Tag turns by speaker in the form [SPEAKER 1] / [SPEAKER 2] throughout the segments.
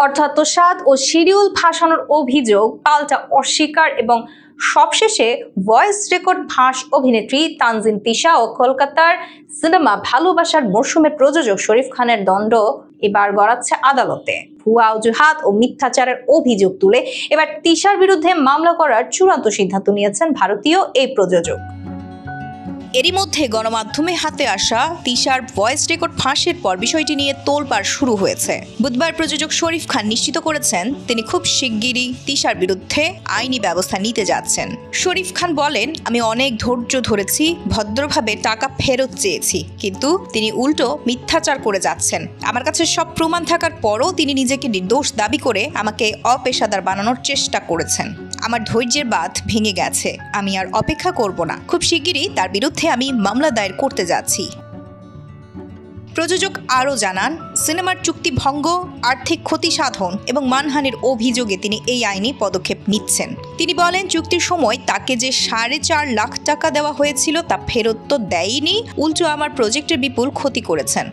[SPEAKER 1] অর্থ আত্মসাৎ ও শিডিউল ফাঁসানোর অভিযোগ পাল্টা অস্বীকার এবং সবশেষে ভয়েস রেকর্ড ফাঁস অভিনেত্রী তানজিন তিশা ও কলকাতার সিনেমা ভালোবাসার মরশুমের প্রযোজক শরীফ খানের দণ্ড এবার গড়াচ্ছে আদালতে। ভুয়া অজুহাত ও মিথ্যাচারের অভিযোগ তুলে এবার তিশার বিরুদ্ধে মামলা করার চূড়ান্ত সিদ্ধান্ত নিয়েছেন ভারতীয় এই প্রযোজক। এরই মধ্যে গণমাধ্যমে হাতে আসা তিশার ভয়েস রেকর্ড ফাঁসের পর বিষয়টি নিয়ে তোলপাড় শুরু হয়েছে। বুধবার প্রযোজক শরীফ খান নিশ্চিত করেছেন তিনি খুব শিগগিরই তিশার বিরুদ্ধে আইনি ব্যবস্থা নিতে যাচ্ছেন। শরীফ খান বলেন, আমি অনেক ধৈর্য ধরেছি, ভদ্রভাবে টাকা ফেরত চেয়েছি, কিন্তু তিনি উল্টো মিথ্যাচার করে যাচ্ছেন। আমার কাছে সব প্রমাণ থাকার পরও তিনি নিজেকে নির্দোষ দাবি করে আমাকে অপেশাদার বানানোর চেষ্টা করেছেন। আমার ধৈর্যের বাঁধ ভেঙে গেছে, আমি আর অপেক্ষা করব না। খুব শিগগিরই তার বিরুদ্ধে আমি মামলা দায়ের করতে যাচ্ছি। প্রযোজক আরও জানান, সিনেমার চুক্তি ভঙ্গ, আর্থিক ক্ষতি সাধন এবং মানহানির অভিযোগে তিনি এই আইনি পদক্ষেপ নিচ্ছেন। তিনি বলেন, চুক্তির সময় তাকে যে 4.5 লাখ টাকা দেওয়া হয়েছিল তা ফেরত তো দেয়নি, উল্টো আমার প্রজেক্টের বিপুল ক্ষতি করেছেন।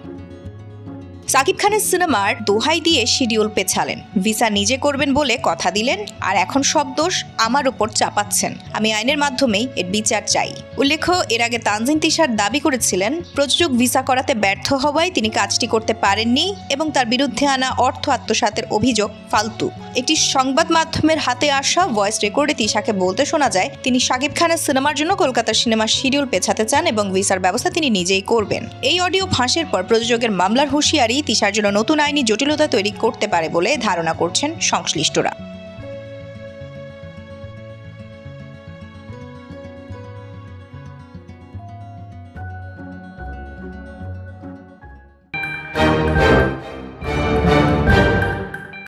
[SPEAKER 1] সাকিব খানের সিনেমার দোহাই দিয়ে শিডিউল পেছালেন, ভিসা নিজে করবেন বলে কথা দিলেন, আর এখন সব দোষ আমার উপর চাপাচ্ছেন। আমি আইনের মাধ্যমেই এর বিচার চাই। উল্লেখ্য, এর আগে তানজিন তিশার দাবি করেছিলেন প্রযোজক ভিসা করাতে ব্যর্থ হওয়ায় তিনি কাজটি করতে পারেননি এবং তার বিরুদ্ধে আনা অর্থ আত্মসাতের অভিযোগ ফালতু। একটি সংবাদ মাধ্যমের হাতে আসা ভয়েস রেকর্ডে তিশাকে বলতে শোনা যায় তিনি সাকিব খানের সিনেমার জন্য কলকাতার সিনেমার শিডিউল পেছাতে চান এবং ভিসার ব্যবস্থা তিনি নিজেই করবেন। এই অডিও ফাঁসের পর প্রযোজকের মামলার হুঁশিয়ারি তিশার জন্য নতুন আইনি জটিলতা তৈরি করতে পারে বলে ধারণা করছেন সংশ্লিষ্টরা।